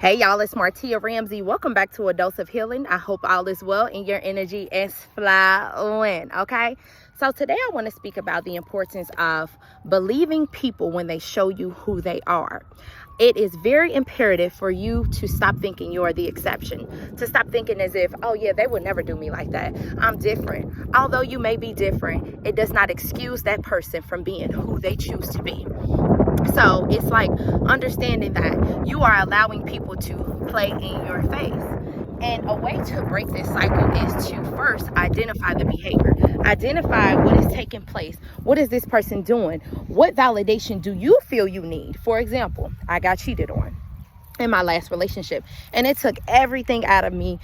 Hey y'all, it's Martia Ramsey. Welcome back to A Dose of Healing. I hope all is well and your energy is flowing, okay? So today I want to speak about the importance of believing people when they show you who they are. It is very imperative for you to stop thinking you're the exception, to stop thinking as if, oh yeah, they would never do me like that. I'm different. Although you may be different, it does not excuse that person from being who they choose to be. So it's like understanding that you are allowing people to play in your face. And a way to break this cycle is to first identify the behavior. Identify what is taking place. What is this person doing? What validation do you feel you need? For example, I got cheated on in my last relationship. And it took everything out of me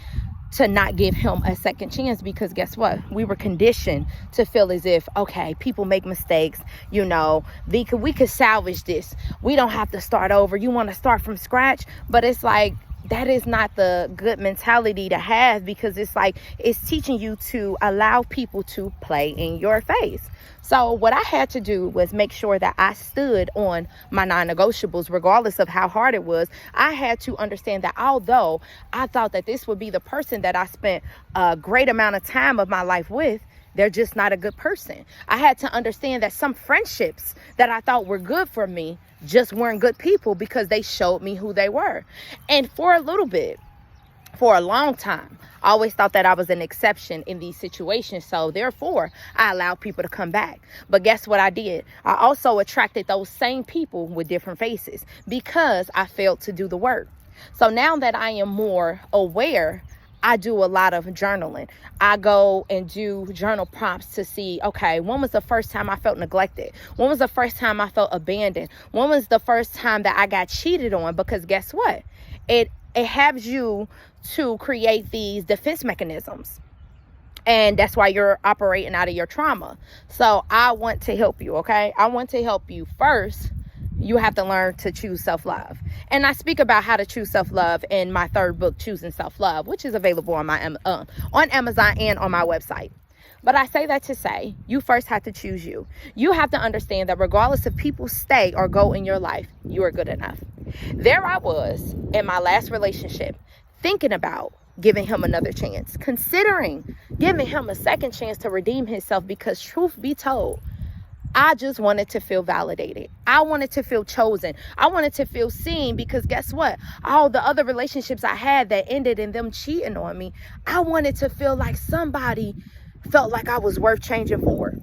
to not give him a second chance, because guess what? We were conditioned to feel as if, okay, people make mistakes, you know, we could salvage this. We don't have to start over. You want to start from scratch? But it's like, that is not the good mentality to have, because it's like, it's teaching you to allow people to play in your face. So what I had to do was make sure that I stood on my non-negotiables, regardless of how hard it was. I had to understand that although I thought that this would be the person that I spent a great amount of time of my life with, they're just not a good person. I had to understand that some friendships that I thought were good for me just weren't good people, because they showed me who they were. And for a little bit, for a long time, I always thought that I was an exception in these situations. So therefore, I allowed people to come back. But guess what I did? I also attracted those same people with different faces, because I failed to do the work. So now that I am more aware, I do a lot of journaling. I go and do journal prompts to see, okay, when was the first time I felt neglected? When was the first time I felt abandoned? When was the first time that I got cheated on? Because guess what? It helps you to create these defense mechanisms. And that's why you're operating out of your trauma. So I want to help you, okay? I want to help you. First, you have to learn to choose self-love. And I speak about how to choose self-love in my third book, Choosing Self-Love, which is available on my on Amazon and on my website. But I say that to say, you first have to choose you. You have to understand that regardless if people stay or go in your life, you are good enough. There I was in my last relationship, thinking about giving him another chance, considering giving him a second chance to redeem himself, because truth be told, I just wanted to feel validated. I wanted to feel chosen. I wanted to feel seen, because guess what? All the other relationships I had that ended in them cheating on me, I wanted to feel like somebody felt like I was worth changing for.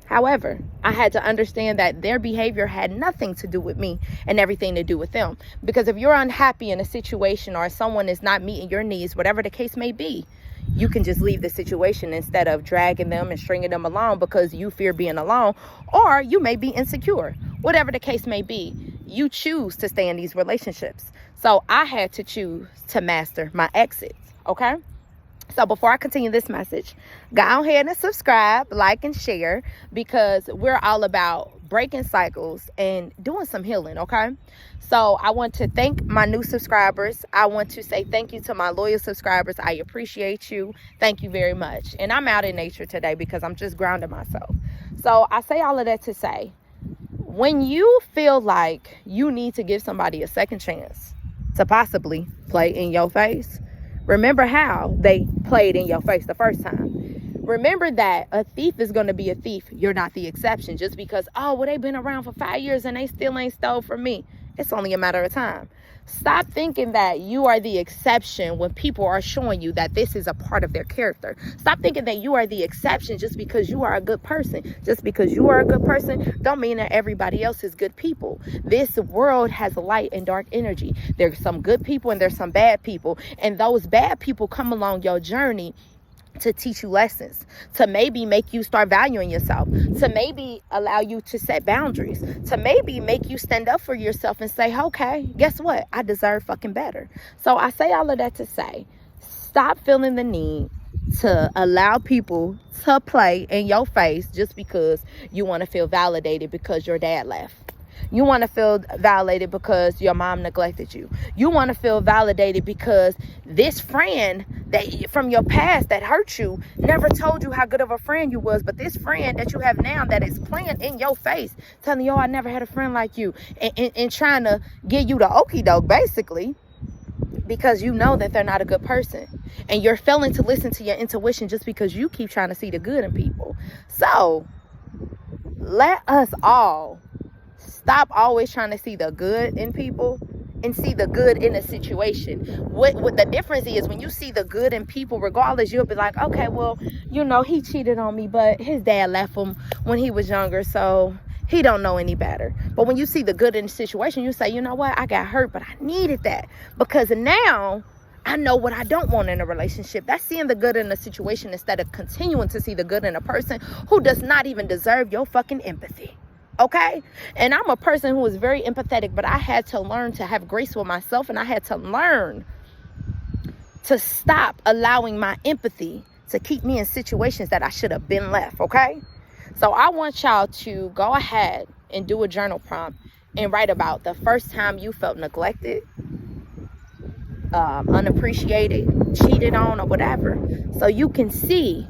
However, I had to understand that their behavior had nothing to do with me and everything to do with them. Because if you're unhappy in a situation, or someone is not meeting your needs, whatever the case may be, you can just leave the situation instead of dragging them and stringing them along because you fear being alone, or you may be insecure. Whatever the case may be, you choose to stay in these relationships. So I had to choose to master my exits, okay? So before I continue this message, go ahead and subscribe, like, and share, because we're all about breaking cycles and doing some healing, okay? So I want to thank my new subscribers. I want to say thank you to my loyal subscribers. I appreciate you. Thank you very much. And I'm out in nature today because I'm just grounding myself. So I say all of that to say, when you feel like you need to give somebody a second chance to possibly play in your face, remember how they played in your face the first time. Remember that a thief is going to be a thief. You're not the exception. Just because, oh, well, they've been around for 5 years and they still ain't stole from me. It's only a matter of time. Stop thinking that you are the exception when people are showing you that this is a part of their character. Stop thinking that you are the exception just because you are a good person. Just because you are a good person don't mean that everybody else is good people. This world has light and dark energy. There's some good people and there's some bad people. And those bad people come along your journey to teach you lessons, to maybe make you start valuing yourself, to maybe allow you to set boundaries, to maybe make you stand up for yourself and say, okay, guess what? I deserve fucking better. So I say all of that to say, stop feeling the need to allow people to play in your face just because you want to feel validated because your dad left. You want to feel validated because your mom neglected you. You want to feel validated because this friend that from your past that hurt you never told you how good of a friend you was. But this friend that you have now that is playing in your face, telling you, oh, I never had a friend like you, and trying to give you the okie doke, basically, because you know that they're not a good person. And you're failing to listen to your intuition just because you keep trying to see the good in people. So let us all stop always trying to see the good in people and see the good in a situation. What the difference is, when you see the good in people, regardless, you'll be like, okay, well, you know, he cheated on me, but his dad left him when he was younger, so he don't know any better. But when you see the good in the situation, you say, you know what, I got hurt, but I needed that, because now I know what I don't want in a relationship. That's seeing the good in a situation instead of continuing to see the good in a person who does not even deserve your fucking empathy. Okay? And I'm a person who is very empathetic, but I had to learn to have grace with myself, and I had to learn to stop allowing my empathy to keep me in situations that I should have been left. Okay? So I want y'all to go ahead and do a journal prompt and write about the first time you felt neglected, unappreciated, cheated on, or whatever, so you can see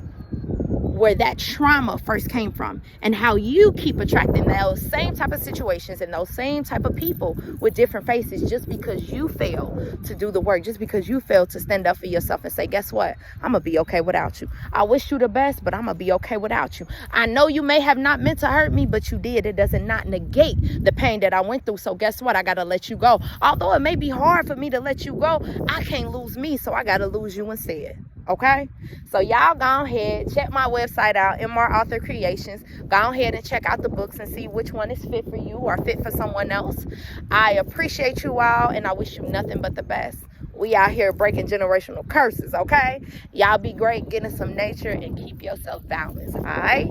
where that trauma first came from and how you keep attracting those same type of situations and those same type of people with different faces, just because you fail to do the work, just because you fail to stand up for yourself and say, guess what, I'm gonna be okay without you. I wish you the best, but I'm gonna be okay without you. I know you may have not meant to hurt me, but you did. It doesn't not negate the pain that I went through. So guess what, I gotta let you go. Although it may be hard for me to let you go, I can't lose me, so I gotta lose you instead. Okay? So y'all go ahead, check my website out, MRauthor Creations. Go ahead and check out the books and see which one is fit for you or fit for someone else. I appreciate you all, and I wish you nothing but the best. We out here breaking generational curses, okay? Y'all be great, get in some nature, and keep yourself balanced, all right?